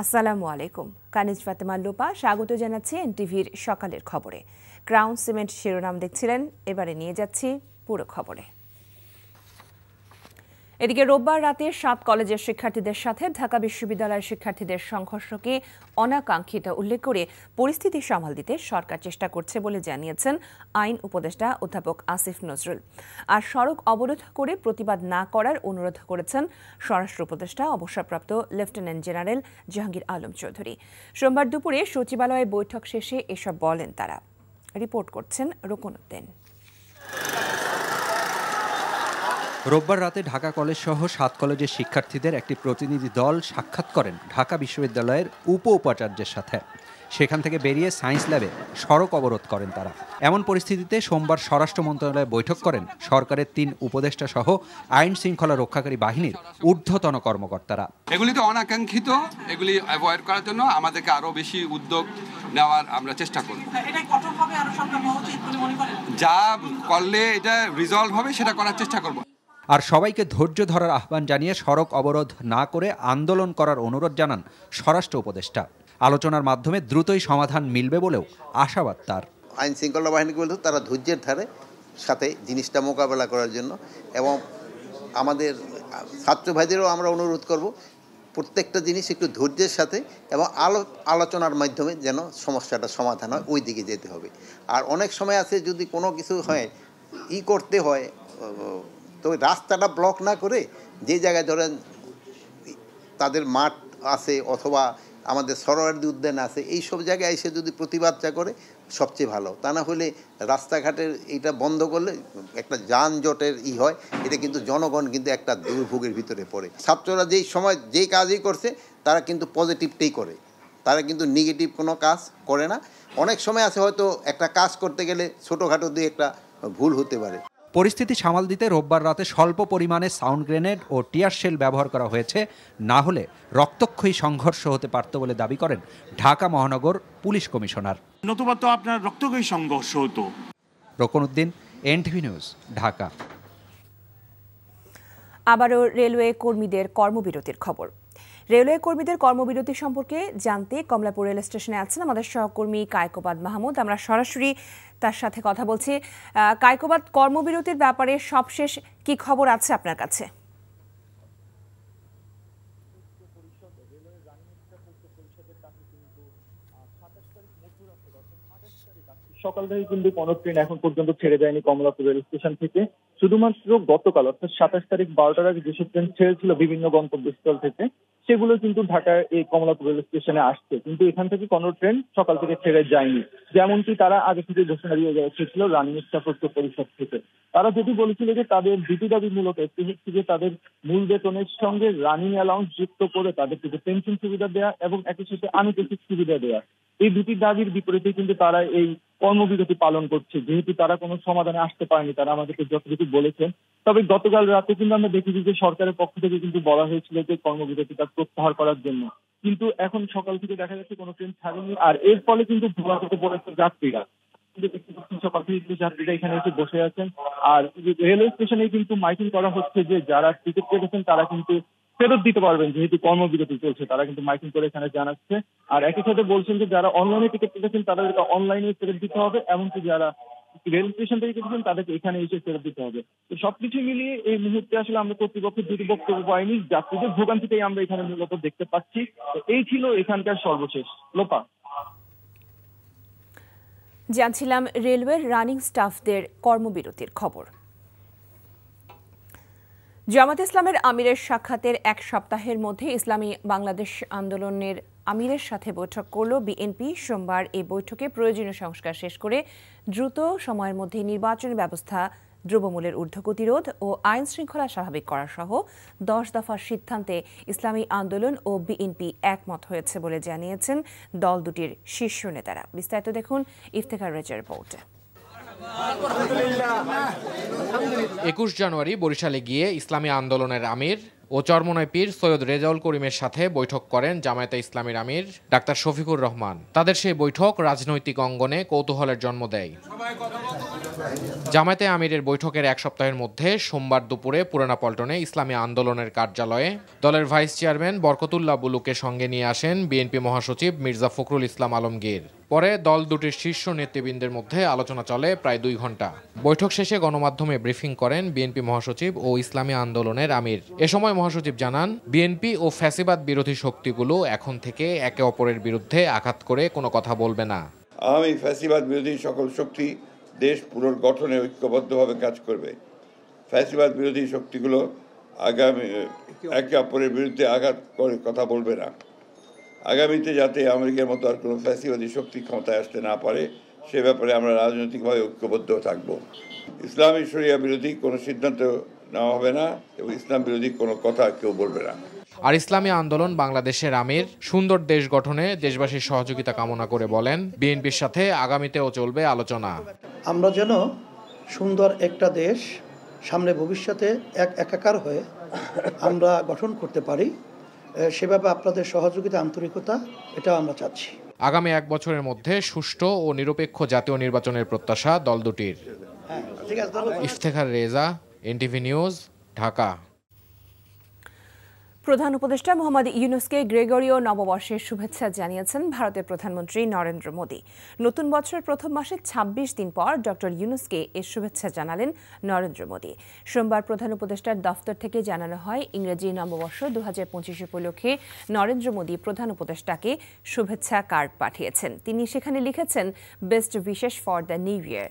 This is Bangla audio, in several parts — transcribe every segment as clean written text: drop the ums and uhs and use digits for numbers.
আসসালামু আলাইকুম। কানিজ ফাতেমা লোপা স্বাগত জানাচ্ছি এনটিভির সকালের খবরে। ক্রাউন সিমেন্ট শিরোনাম দেখছিলেন, এবারে নিয়ে যাচ্ছি পুরো খবরে। এদিকে রোববার রাতে 7 কলেজের শিক্ষার্থীদের সাথে ঢাকা বিশ্ববিদ্যালয়ের শিক্ষার্থীদের সংঘর্ষকে অনাকাঙ্ক্ষিত উল্লেখ করে পরিস্থিতি সামাল দিতে সরকার চেষ্টা করছে বলে জানিয়েছেন আইন উপদেষ্টা অধ্যাপক আসিফ নজরুল। আর সড়ক অবরোধ করে প্রতিবাদ না করার অনুরোধ করেছেন স্বরাষ্ট্র উপদেষ্টা অবসরপ্রাপ্ত লেফটেন্যান্ট জেনারেল জাহাঙ্গীর আলম চৌধুরী। সোমবার দুপুরে সচিবালয়ে বৈঠক শেষে এসব বলেন তারা। রিপোর্ট করছেন রোকনউদ্দিন। রোববার রাতে ঢাকা কলেজ সহ 7 কলেজের শিক্ষার্থীদের একটি প্রতিনিধি দল সাক্ষাৎ করেন ঢাকা বিশ্ববিদ্যালয়ের উপাচার্যের সাথে। সেখান থেকে বেরিয়ে সায়েন্স ল্যাবে সড়ক অবরোধ করেন তারা। এমন পরিস্থিতিতে সোমবার স্বরাষ্ট্র মন্ত্রণালয়ে বৈঠক করেন সরকারের 3 উপদেষ্টা সহ আইন শৃঙ্খলা রক্ষাকারী বাহিনীর ঊর্ধ্বতন কর্মকর্তারা। এগুলি তো অনাকাঙ্ক্ষিত, এগুলি অ্যাভয়েড করার জন্য আমাদেরকে আরো বেশি উদ্যোগ নেওয়ার আমরা চেষ্টা করব। যা করলে এটা রিজলভ হবে সেটা করার চেষ্টা করব। আর সবাইকে ধৈর্য ধরার আহ্বান জানিয়ে সড়ক অবরোধ না করে আন্দোলন করার অনুরোধ জানান স্বরাষ্ট্র উপদেষ্টা। আলোচনার মাধ্যমে দ্রুতই সমাধান মিলবে বলেও আশাবাদ তার। আইন শৃঙ্খলা বাহিনীকে বলতে তারা ধৈর্যের ধারে সাথে জিনিসটা মোকাবেলা করার জন্য, এবং আমাদের ছাত্র ভাইদেরও আমরা অনুরোধ করব প্রত্যেকটা জিনিস একটু ধৈর্যের সাথে এবং আলোচনার মাধ্যমে যেন সমস্যাটা সমাধান হয়, ওই দিকে যেতে হবে। আর অনেক সময় আছে যদি কোনো কিছু হয় করতে হয়, তো রাস্তাটা ব্লক না করে যে জায়গায় ধরেন তাদের মাঠ আছে অথবা আমাদের সরোয়ার্দী উদ্যান আছে, এই সব জায়গায় এসে যদি প্রতিবাদটা করে সবচেয়ে ভালো। তা না হলে রাস্তাঘাটের এটা বন্ধ করলে একটা যানজটের হয়, এটা কিন্তু জনগণ কিন্তু একটা দুর্ভোগের ভিতরে পড়ে। ছাত্ররা যেই সময় যেই কাজই করছে তারা কিন্তু পজিটিভটাই করে, তারা কিন্তু নেগেটিভ কোনো কাজ করে না। অনেক সময় আছে হয়তো একটা কাজ করতে গেলে ছোটোখাটো দিয়ে একটা ভুল হতে পারে। পরিস্থিতি সামাল দিতে রোববার রাতে স্বল্প পরিমাণে সাউন্ড গ্রেনেড ও টিয়ার শেল ব্যবহার করা হয়েছে, না হলে রক্তক্ষয়ী সংঘর্ষ হতে পারত বলে দাবি করেন ঢাকা মহানগর পুলিশ কমিশনার। নতুবা তো আপনার রক্তক্ষয়ী সংঘর্ষ হতো। Rokonuddin, NTV news, Dhaka. আবারও রেলওয়ে কর্মীদের কর্মবিরতির খবর। রেলওয়ে কর্মীদের কর্মবিরতি সম্পর্কে জানতে কমলাপুর রেল স্টেশনে আছেন আমাদের সহকর্মী কায়কোবাদ মাহমুদ। আমরা সরাসরি তার সাথে কথা বলছি। কায়কোবাদ, কর্মবিরতির ব্যাপারে সবশেষ কি খবর আছে আপনার কাছে? সকাল থেকে কিন্তু কোনো ট্রেন এখন পর্যন্ত ছেড়ে যায়নি কমলাপুর রেল স্টেশন থেকে। শুধুমাত্র গতকাল অর্থাৎ 27 তারিখ 12টার আগে যেসব ট্রেন ছেড়েছিল বিভিন্ন গন্তব্যস্থল থেকে, সেগুলো কিন্তু ঢাকার এই কমলাপুর রেল স্টেশনে আসছে, কিন্তু এখান থেকে কোনো ট্রেন সকাল থেকে ছেড়ে যায়নি। যেমনটি তারা আগে থেকে ঘোষণা দিয়ে যাচ্ছিল রানিং স্টাফ ঐক্য পরিষদ থেকে। তারা যেটি বলেছিল যে তাদের দুটি দাবি মূলত একটি হচ্ছে যে তাদের মূল বেতনের সঙ্গে রানিং অ্যালাউন্স যুক্ত করে তাদেরকে পেনশন সুবিধা দেওয়া এবং একই সাথে আনুষঙ্গিক সুবিধা দেওয়া। এই দুটি দাবির বিপরীতে কিন্তু তারা এই কর্মবিরতি পালন করছে, যেহেতু তারা কোনো সমাধানে আসতে পারেনি। তারা আমাদেরকে যতটুকু বলেছেন, তবে গতকাল রাতে কিন্তু আমরা দেখেছি যে সরকারের পক্ষ থেকে কিন্তু বলা হয়েছিল যে কর্মবিরতিটা প্রত্যাহার করার জন্য, কিন্তু এখন সকাল থেকে দেখা যাচ্ছে কোনো ট্রেন ছাড়েনি। আর এর ফলে কিন্তু ভোগান্তিতে পড়েছে যাত্রীরা। সকাল থেকে কিন্তু যাত্রীরা এখানে এসে বসে আছেন। আর রেলওয়ে স্টেশনে কিন্তু মাইকিং করা হচ্ছে যে যারা টিকিট কেটেছেন তারা কিন্তু ফেরত দিতে পারবেন, যেহেতু কর্মবিরতি চলছে। তারা কিন্তু মাইকিং করে এখানে জানাচ্ছে। আর একই সাথে বলছেন যে যারা অনলাইনে টিকিট কেটেছেন তাদেরকে অনলাইনে ফেরত দিতে হবে, এমনকি যারা রেল স্টেশন থেকে কেটেছেন তাদেরকে এখানে এসে ফেরত দিতে হবে। তো সবকিছু মিলিয়ে এই মুহূর্তে আসলে আমরা কর্তৃপক্ষের দুটি বক্তব্য পাইনি, যাত্রীদের ভোগান্তিটাই আমরা এখানে মূলত দেখতে পাচ্ছি। তো এই ছিল এখানকার সর্বশেষ। লোপা, জানছিলাম রেলওয়ের রানিং স্টাফদের কর্মবিরতির খবর। জামায়াতে ইসলামের আমিরের সাক্ষাতের এক সপ্তাহের মধ্যে ইসলামী বাংলাদেশ আন্দোলনের আমিরের সাথে বৈঠক করল বিএনপি। সোমবার এই বৈঠকে প্রয়োজনীয় সংস্কার শেষ করে দ্রুত সময়ের মধ্যে নির্বাচনী ব্যবস্থা, দ্রব্যমূল্যের ঊর্ধ্বগতিরোধ ও আইন শৃঙ্খলা স্বাভাবিক করা সহ 10 দফার সিদ্ধান্তে ইসলামী আন্দোলন ও বিএনপি একমত হয়েছে বলে জানিয়েছেন দল দুটির শীর্ষ নেতারা। বিস্তারিত দেখুন ইফতেখার রেজার রিপোর্টে। 21 জানুয়ারি বরিশালে গিয়ে ইসলামী আন্দোলনের আমির ও চরমোনাই পীর সৈয়দ রেজাউল করিমের সাথে বৈঠক করেন জামায়াতে ইসলামীর আমির ডাক্তার শফিকুর রহমান। তাদের সেই বৈঠক রাজনৈতিক অঙ্গনে কৌতূহলের জন্ম দেয়। জামায়াতে আমিরের বৈঠকের এক সপ্তাহের মধ্যে সোমবার দুপুরে পুরানা পল্টনে ইসলামী আন্দোলনের কার্যালয়ে দলের ভাইস চেয়ারম্যান বরকতুল্লাহ বুলুকে সঙ্গে নিয়ে আসেন বিএনপি মহাসচিব মির্জা ফখরুল ইসলাম আলমগীর। পরে দল দুটির শীর্ষ নেতৃবৃন্দের মধ্যে আলোচনা চলে প্রায় 2 ঘণ্টা। বৈঠক শেষে গণমাধ্যমে ব্রিফিং করেন বিএনপি মহাসচিব ও ইসলামী আন্দোলনের আমির। এ সময় মহাসচিব জানান, বিএনপি ও ফ্যাসিবাদ বিরোধী শক্তিগুলো এখন থেকে একে অপরের বিরুদ্ধে আঘাত করে কোনো কথা বলবে না। আমি ফ্যাসিবাদ বিরোধী সকল শক্তি দেশ পুনর্গঠনে ঐক্যবদ্ধভাবে কাজ করবে। ফ্যাসিবাদ বিরোধী শক্তিগুলো আগামী একে অপরের বিরুদ্ধে আঘাত করে কথা বলবে না। আগামীতে যাতে আমেরিকার মতো আর কোনো ফ্যাসিবাদী শক্তি ক্ষমতায় আসতে না পারে সে ব্যাপারে আমরা রাজনৈতিকভাবে ঐক্যবদ্ধ থাকব। ইসলামী শরিয়া বিরোধী কোনো সিদ্ধান্ত নেওয়া হবে না এবং ইসলাম বিরোধী কোনো কথা কেউ বলবে না। আর ইসলামী আন্দোলন বাংলাদেশের আমির সুন্দর দেশ গঠনে দেশবাসীর সহযোগিতা কামনা করে বলেন, বিএনপির সাথে আগামীতেও চলবে আলোচনা। আমরা যেন সুন্দর একটা দেশ সামনে ভবিষ্যতে একাকার হয়ে আমরা গঠন করতে পারি, সেভাবে আপনাদের সহযোগিতা আন্তরিকতা এটা আমরা চাচ্ছি। আগামী 1 বছরের মধ্যে সুষ্ঠু ও নিরপেক্ষ জাতীয় নির্বাচনের প্রত্যাশা দল দুটির। Iftekhar Reza, NTV news, Dhaka. প্রধান উপদেষ্টা মোহাম্মদ ইউনূসকে গ্রেগরীয় নববর্ষের শুভেচ্ছা জানিয়েছেন ভারতের প্রধানমন্ত্রী নরেন্দ্র মোদী। নতুন বছরের প্রথম মাসে ২৬ দিন পর ডক্টর ইউনূসকে এর শুভেচ্ছা জানালেন নরেন্দ্র মোদী। সোমবার প্রধান উপদেষ্টার দফতর থেকে জানানো হয়, ইংরেজি নববর্ষ ২০২৫ উপলক্ষে নরেন্দ্র মোদী প্রধান উপদেষ্টাকে শুভেচ্ছা কার্ড পাঠিয়েছেন। তিনি সেখানে লিখেছেন, best wishes for the new year.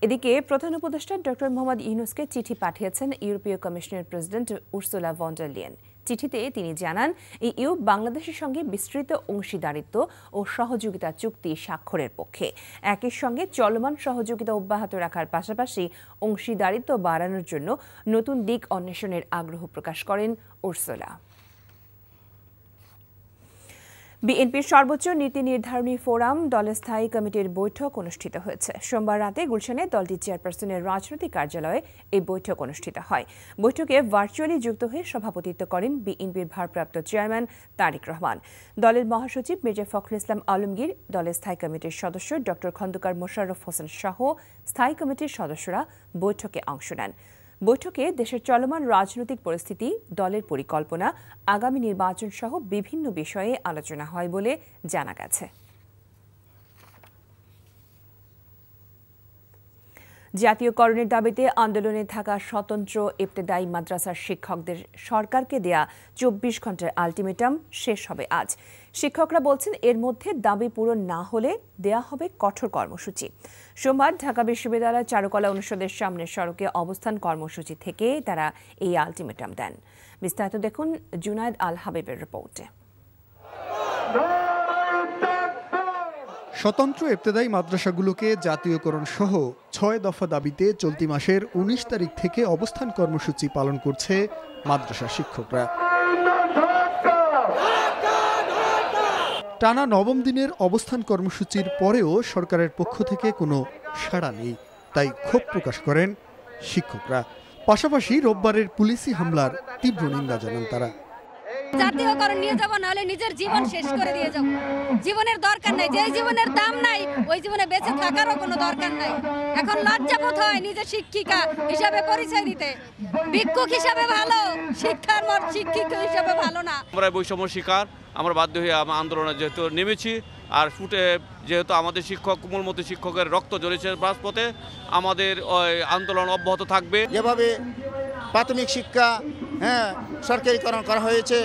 এদিকে প্রধান উপদেষ্টা ডক্টর মোহাম্মদ ইউনূসকে চিঠি পাঠিয়েছেন ইউরোপীয় কমিশনের president Ursula von der Leyen. চিঠিতে তিনি জানান, ইইউ বাংলাদেশের সঙ্গে বিস্তৃত অংশীদারিত্ব ও সহযোগিতা চুক্তি স্বাক্ষরের পক্ষে। একই সঙ্গে চলমান সহযোগিতা অব্যাহত রাখার পাশাপাশি অংশীদারিত্ব বাড়ানোর জন্য নতুন দিক অন্বেষণের আগ্রহ প্রকাশ করেন উর্সুলা। বিএনপির সর্বোচ্চ নীতি নির্ধারণী ফোরাম দলের স্থায়ী কমিটির বৈঠক অনুষ্ঠিত হয়েছে। সোমবার রাতে গুলশানে দলটির চেয়ারপারসনের রাজনৈতিক কার্যালয়ে এই বৈঠক অনুষ্ঠিত হয়। বৈঠকে ভার্চুয়ালি যুক্ত হয়ে সভাপতিত্ব করেন বিএনপির ভারপ্রাপ্ত চেয়ারম্যান তারেক রহমান। দলের মহাসচিব মির্জা ফখরুল ইসলাম আলমগীর, দলের স্থায়ী কমিটির সদস্য ডক্টর খন্দকার মোশাররফ হোসেন সহ স্থায়ী কমিটির সদস্যরা বৈঠকে অংশ নেন। বৈঠকে দেশের চলমান রাজনৈতিক পরিস্থিতি, দলের পরিকল্পনা, আগামী নির্বাচন সহ বিভিন্ন বিষয়ে আলোচনা হয় বলে জানা গেছে। জাতীয়করণের দাবিতে আন্দোলনে থাকা স্বতন্ত্র ইবতেদায়ী মাদ্রাসার শিক্ষকদের সরকারকে দেয়া 24 ঘন্টার আলটিমেটাম শেষ হবে আজ। শিক্ষকরা বলছেন, এর মধ্যে দাবি পূরণ না হলে দেয়া হবে কঠোর কর্মসূচি। সোমবার ঢাকা বিশ্ববিদ্যালয় চারুকলা অনুষদের সামনের সড়কে অবস্থান কর্মসূচি থেকে তারা এই আলটিমেটাম দেন। বিস্তারিত দেখুন জুনায়েদ আল হাবিবের রিপোর্টে। স্বতন্ত্র ইবতেদায়ী মাদ্রাসাগুলোকে জাতীয়করণ সহ 6 দফা দাবিতে চলতি মাসের 19 তারিখ থেকে অবস্থান কর্মসূচি পালন করছে মাদ্রাসা শিক্ষকরা। টানা 9ম দিনের অবস্থান কর্মসূচির পরেও সরকারের পক্ষ থেকে কোনো সাড়া নেই, তাই ক্ষোভ প্রকাশ করেন শিক্ষকরা। পাশাপাশি রোববারের পুলিশি হামলার তীব্র নিন্দা জানান তারা। জাতীয়করণ নিয়ে যাব, নাহলে নিজের জীবন শেষ করে দিয়ে যাব। জীবনের দরকার নাই, যে জীবনের দাম নাই ওই জীবনে বেঁচে থাকারও কোনো দরকার নাই। এখন লজ্জাবোধ হয় নিজের শিক্ষিকা হিসাবে পরিচয় দিতে। ভিক্ষুক হিসাবে ভালো, শিক্ষার শিক্ষিক হিসাবে ভালো না। আমরা বৈষম্য শিকার, আমরা বাধ্য হয়ে আন্দোলনে যেহেতু নেমেছি, আর ফুটে যেহেতু আমাদের শিক্ষক মূলমতি শিক্ষকের রক্ত জ্বলেছে রাজপথে, আমাদের আন্দোলন অব্যাহত থাকবে। যেভাবে প্রাথমিক শিক্ষা সরকারিকরণ করা হয়েছে,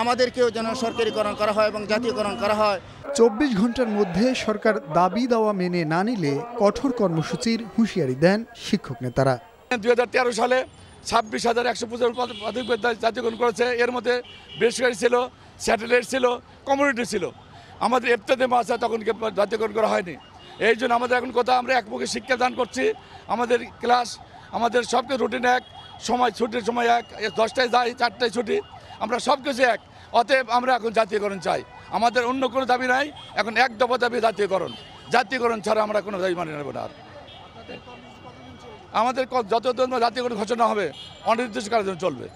আমাদেরকেও যেন সরকারিকরণ করা হয় এবং জাতীয়করণ করা হয়। 24 ঘন্টার মধ্যে সরকার দাবি দেওয়া মেনে না নিলে কঠোর কর্মসূচির হুঁশিয়ারি দেন শিক্ষক নেতারা। 2013 সালে 26,150 প্রাথমিক বিদ্যালয় জাতীয়করণ করেছে। এর মধ্যে বেসরকারি ছিল, স্যাটেলাইট ছিল, কমিউনিটি ছিল। আমাদের ইবতেদায়ী মাদ্রাসা তখন জাতীয়করণ করা হয়নি। এই জন্য আমাদের এখন কথা, আমরা একমুখে শিক্ষাদান করছি। আমাদের ক্লাস, আমাদের সব কিছু রুটিন এক, সময় ছুটির সময় এক, 10টায় যাই, 4টায় ছুটি, আমরা সব কিছু এক। অতএব আমরা এখন জাতীয়করণ চাই। আমাদের অন্য কোনো দাবি নাই, এখন এক দফা দাবি জাতীয়করণ। জাতীয়করণ ছাড়া আমরা কোনো দাবি মানি নেব না। আমাদের যতদিন জাতীয়করণ ঘোষণা হবে অনির্দিষ্টকালের জন্য চলবে।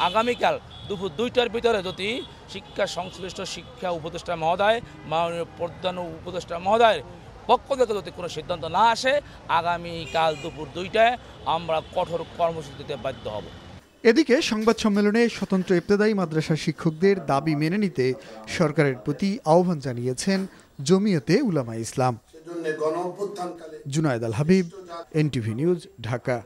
আগামীকাল দুপুর 2টার ভিতরে যদি শিক্ষা সংশ্লিষ্ট শিক্ষা উপদেষ্টা মহোদয়, মাননীয় প্রধান উপদেষ্টা মহোদয়ের পক্ষ থেকে যদি কোনো সিদ্ধান্ত না আসে, আগামীকাল দুপুর 2টায় আমরা কঠোর কর্মসূচিতে বাধ্য হব। এদিকে সংবাদ সম্মেলনে স্বতন্ত্র ইবতেদায়ী মাদ্রাসার শিক্ষকদের দাবি মেনে নিতে সরকারের প্রতি আহ্বান জানিয়েছেন জমিয়তে উলামা ইসলাম। জুনায়েদ আল হাবিব, এনটিভি নিউজ, ঢাকা।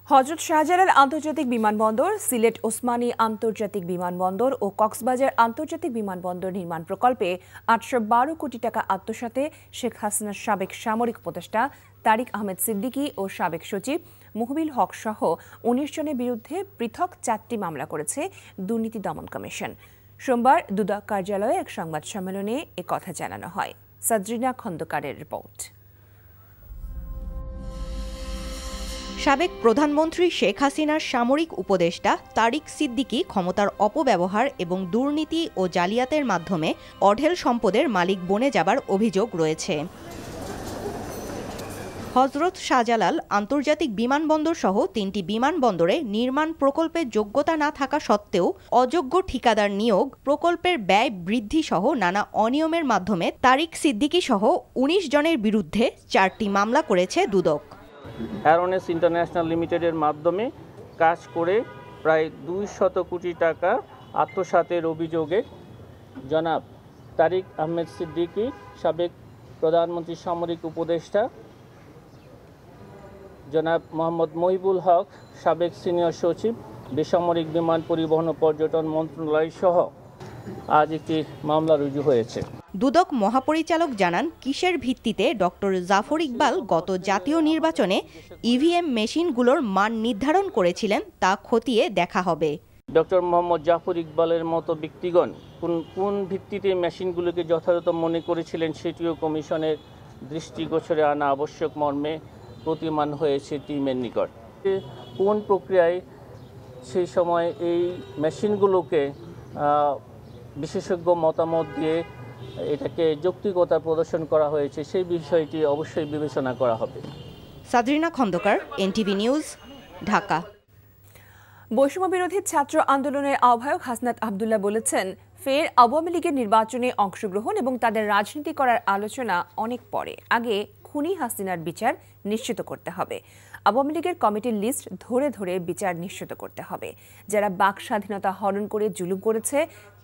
হযরত শাহজালাল আন্তর্জাতিক বিমানবন্দর, সিলেট ওসমানী আন্তর্জাতিক বিমানবন্দর ও কক্সবাজার আন্তর্জাতিক বিমানবন্দর নির্মাণ প্রকল্পে ৮১২ কোটি টাকা আত্মসাতে শেখ হাসিনার সাবেক সামরিক উপদেষ্টা তারিক আহমেদ সিদ্দিকী ও সাবেক সচিব মুহবিল হক সহ ১৯ জনের বিরুদ্ধে পৃথক ৪টি মামলা করেছে দুর্নীতি দমন কমিশন। সোমবার দুদক কার্যালয়ে এক সংবাদ সম্মেলনে একথা জানানো হয়। সাদরিনা খন্দকারের রিপোর্ট। সাবেক প্রধানমন্ত্রী শেখ হাসিনার সামরিক উপদেষ্টা তারিক সিদ্দিকী ক্ষমতার অপব্যবহার এবং দুর্নীতি ও জালিয়াতের মাধ্যমে অঢেল সম্পদের মালিক বনে যাবার অভিযোগ রয়েছে। হযরত শাহজালাল আন্তর্জাতিক বিমানবন্দর সহ ৩টি বিমানবন্দরে নির্মাণ প্রকল্পের যোগ্যতা না থাকা সত্ত্বেও অযোগ্য ঠিকাদার নিয়োগ, প্রকল্পের ব্যয় বৃদ্ধি সহ নানা অনিয়মের মাধ্যমে তারিক সিদ্দিকী সহ ১৯ জনের বিরুদ্ধে ৪টি মামলা করেছে দুদক। অ্যারোনেস ইন্টারন্যাশনাল লিমিটেডের মাধ্যমে কাজ করে প্রায় ২০০ কোটি টাকা আত্মসাতের অভিযোগে জনাব তারিক আহমেদ সিদ্দিকী, সাবেক প্রধানমন্ত্রী সামরিক উপদেষ্টা জনাব মোহাম্মদ মহিবুল হক, সাবেক সিনিয়র সচিব বেসামরিক বিমান পরিবহন ও পর্যটন মন্ত্রণালয় সহ আজ একটি মামলা রুজু হয়েছে। দুদক মহাপরিচালক জানান, কিসের ভিত্তিতে ডক্টর জাফর ইকবাল গত জাতীয় নির্বাচনে ইভিএম মেশিনগুলোর মান নির্ধারণ করেছিলেন তা খতিয়ে দেখা হবে। ডক্টর মোহাম্মদ জাফর ইকবালের মতো ব্যক্তিগণ কোন ভিত্তিতে মেশিনগুলোকে যথাযথ মনে করেছিলেন সেটিও কমিশনের দৃষ্টিগোচরে আনা আবশ্যক মর্মে প্রতিমান হয়েছে টিমের নিকট। কোন প্রক্রিয়ায় সেই সময় এই মেশিনগুলোকে বিশেষজ্ঞ মতামত দিয়ে এটাকে যৌক্তিকতা প্রদর্শন করা হয়েছে সেই বিষয়টি অবশ্যই বিবেচনা করা হবে। সাদরিনা খন্দকার, এনটিভি নিউজ, ঢাকা। বৈষম্য বিরোধী ছাত্র আন্দোলনের আহ্বায়ক হাসনাত আব্দুল্লাহ বলেছেন, ফের আওয়ামী লীগের নির্বাচনে অংশগ্রহণ এবং তাদের রাজনীতি করার আলোচনা অনেক পরে, আগে খুনি হাসিনার বিচার নিশ্চিত করতে হবে। আওয়ামী লীগের কমিটির লিস্ট ধরে ধরে বিচার নিশ্চিত করতে হবে। যারা বাক স্বাধীনতা হরণ করে জুলুম করেছে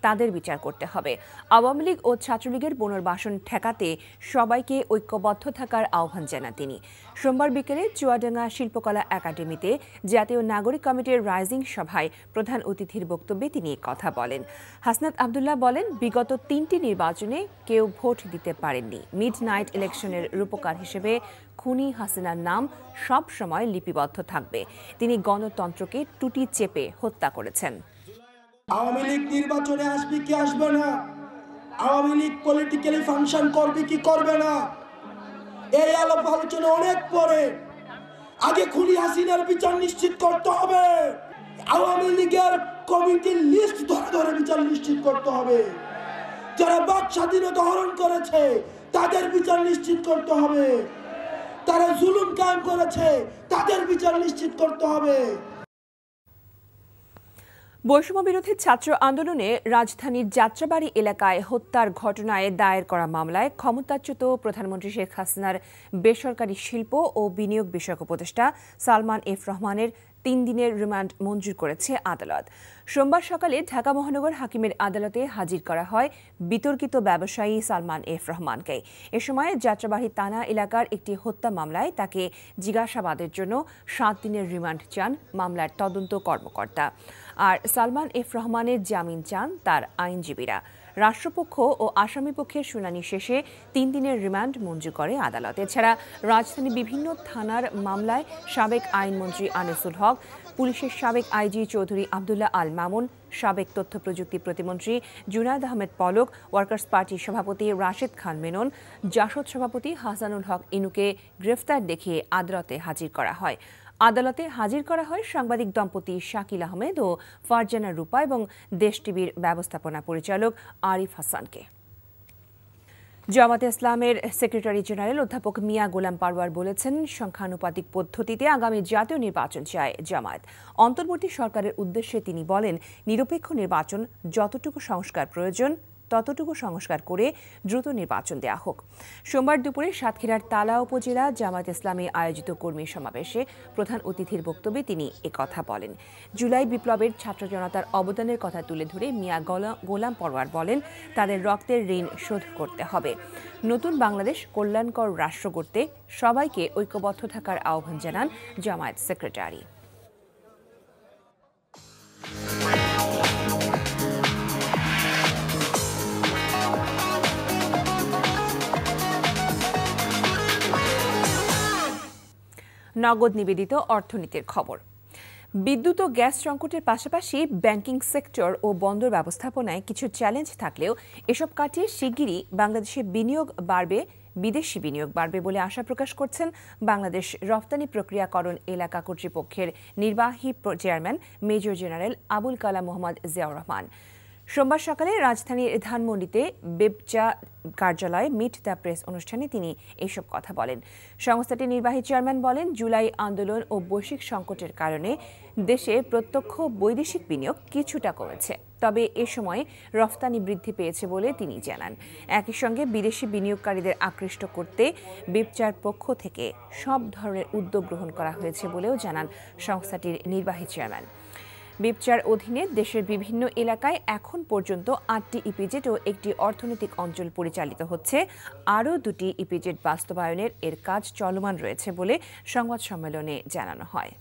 তাদের বিচার করতে হবে। আওয়ামী লীগ ও ছাত্রলীগের পুনর্বাসন ঠেকাতে সবাইকে ঐক্যবদ্ধ থাকার আহ্বান জানান তিনি। সোমবার বিকেলে চুয়াডাঙ্গা শিল্পকলা একাডেমিতে জাতীয় নাগরিক কমিটির রাইজিং সভায় প্রধান অতিথির বক্তব্যে তিনি কথা বলেন। হাসনাত আব্দুল্লাহ বলেন, বিগত 3টি নির্বাচনে কেউ ভোট দিতে পারেননি। মিড নাইট ইলেকশনের রূপকার হিসেবে খুনি হাসিনার নাম সব সময় লিপিবদ্ধ থাকবে। তিনি গণতন্ত্রকে টুটি চেপে হত্যা করেছেন। আওয়ামী লীগ নির্বাচনে আসবে কি আসবে না, আওয়ামী লীগ পলিটিক্যালি ফাংশন করবে কি করবে না, এই আলাপ আলোচনা অনেক পরে। আগে খুনি হাসিনার বিচার নিশ্চিত করতে হবে। আওয়ামী লীগের কমিটির লিস্ট ধরে ধরে বিচার নিশ্চিত করতে হবে। যারা বাক স্বাধীনতা হরণ করেছে তাদের বিচার নিশ্চিত করতে হবে। তারা জুলুম কায়েম করেছে তাদের বিচার নিশ্চিত করতে হবে। বৈষম্য বিরোধী ছাত্র আন্দোলনে রাজধানীর যাত্রাবাড়ি এলাকায় হত্যার ঘটনায় দায়ের করা মামলায় ক্ষমতাচ্যুত প্রধানমন্ত্রী শেখ হাসিনার বেসরকারি শিল্প ও বিনিয়োগ বিষয়ক উপদেষ্টা সালমান এফ রহমানের 3 দিনের রিমান্ড মঞ্জুর করেছে আদালত। সোমবার সকালে ঢাকা মহানগর হাকিমের আদালতে হাজির করা হয় বিতর্কিত ব্যবসায়ী সালমান এফ রহমানকে। এ সময় যাত্রাবাড়ি থানা এলাকার একটি হত্যা মামলায় তাকে জিজ্ঞাসাবাদের জন্য 7 দিনের রিমান্ড চান মামলার তদন্ত কর্মকর্তা। আর সালমান এফ রহমানের জামিন চান তার আইনজীবীরা। রাষ্ট্রপক্ষ ও আসামিপক্ষের শুনানি শেষে 3 দিনের রিমান্ড মঞ্জুর করে আদালত। এছাড়া রাজধানীর বিভিন্ন থানার মামলায় সাবেক আইনমন্ত্রী আনিসুল হক, পুলিশের সাবেক আইজি চৌধুরী আবদুল্লাহ আল মামুন, সাবেক তথ্য প্রযুক্তি প্রতিমন্ত্রী জুনায়েদ আহমেদ পলক, ওয়ার্কার্স পার্টির সভাপতি রাশেদ খান মেনন, জাসদ সভাপতি হাসানুল হক ইনুকে গ্রেফতার দেখিয়ে আদালতে হাজির করা হয়। আদালতে হাজির করা হয় সাংবাদিক দম্পতি শাকিল আহমেদ ও ফারজানা রূপা এবং দেশ টিভির ব্যবস্থাপনা পরিচালক আরিফ হাসানকে। জামায়াতে ইসলামের সেক্রেটারি জেনারেল অধ্যাপক মিয়া গোলাম পারওয়ার বলেছেন, সংখ্যানুপাতিক পদ্ধতিতে আগামী জাতীয় নির্বাচন চায় জামায়াত। অন্তর্বর্তী সরকারের উদ্দেশ্যে তিনি বলেন, নিরপেক্ষ নির্বাচন যতটুকু সংস্কার প্রয়োজন ততটুকু সংস্কার করে দ্রুত নির্বাচন দেয়া হোক। সোমবার দুপুরে সাতক্ষীরার তালা উপজেলা জামায়াত ইসলামী আয়োজিত কর্মী সমাবেশে প্রধান অতিথির বক্তব্যে তিনি একথা বলেন। জুলাই বিপ্লবের ছাত্র জনতার অবদানের কথা তুলে ধরে মিয়া গোলাম পরওয়ার বলেন, তাদের রক্তের ঋণ শোধ করতে হবে। নতুন বাংলাদেশ কল্যাণকর রাষ্ট্র গড়তে সবাইকে ঐক্যবদ্ধ থাকার আহ্বান জানান জামায়াত সেক্রেটারি। নগদ নিবেদিত অর্থনীতির খবর। বিদ্যুৎ ও গ্যাস সংকটের পাশাপাশি ব্যাংকিং সেক্টর ও বন্দর ব্যবস্থাপনায় কিছু চ্যালেঞ্জ থাকলেও এসব কাটিয়ে শিগগিরই বাংলাদেশে বিদেশি বিনিয়োগ বাড়বে বলে আশা প্রকাশ করছেন বাংলাদেশ রপ্তানি প্রক্রিয়াকরণ এলাকা কর্তৃপক্ষের নির্বাহী chairman major general Abul Kalam Mohammad Ziaur Rahman. সোমবার সকালে রাজধানীর ধানমন্ডিতে বেবজা কার্যালয়ে মিট দ্য প্রেস অনুষ্ঠানে তিনি এইসব কথা বলেন। সংস্থাটির নির্বাহী চেয়ারম্যান বলেন, জুলাই আন্দোলন ও বৈশ্বিক সংকটের কারণে দেশে প্রত্যক্ষ বৈদেশিক বিনিয়োগ কিছুটা কমেছে, তবে এ সময় রফতানি বৃদ্ধি পেয়েছে বলে তিনি জানান। একই সঙ্গে বিদেশি বিনিয়োগকারীদের আকৃষ্ট করতে বেবজার পক্ষ থেকে সব ধরনের উদ্যোগ গ্রহণ করা হয়েছে বলেও জানান সংস্থাটির নির্বাহী চেয়ারম্যান। বেবজার অধীনে দেশের বিভিন্ন এলাকায় এখন পর্যন্ত 8টি ইপিজেড ও একটি অর্থনৈতিক অঞ্চল পরিচালিত হচ্ছে। আরও 2টি ইপিজেড বাস্তবায়নের এর কাজ চলমান রয়েছে বলে সংবাদ সম্মেলনে জানানো হয়।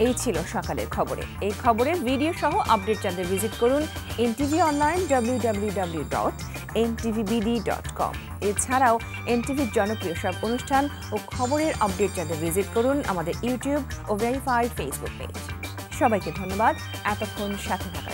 এই ছিল সকালের খবরে। এই খবরের ভিডিও সহ আপডেট জানতে ভিজিট করুন এনটিভি অনলাইন www.ntvbd.com। এছাড়াও এনটিভির জনপ্রিয় সব অনুষ্ঠান ও খবরের আপডেট জানতে ভিজিট করুন আমাদের ইউটিউব ও ভেরিফাইড ফেসবুক পেজ। সবাইকে ধন্যবাদ এতক্ষণ সাথে থাকা।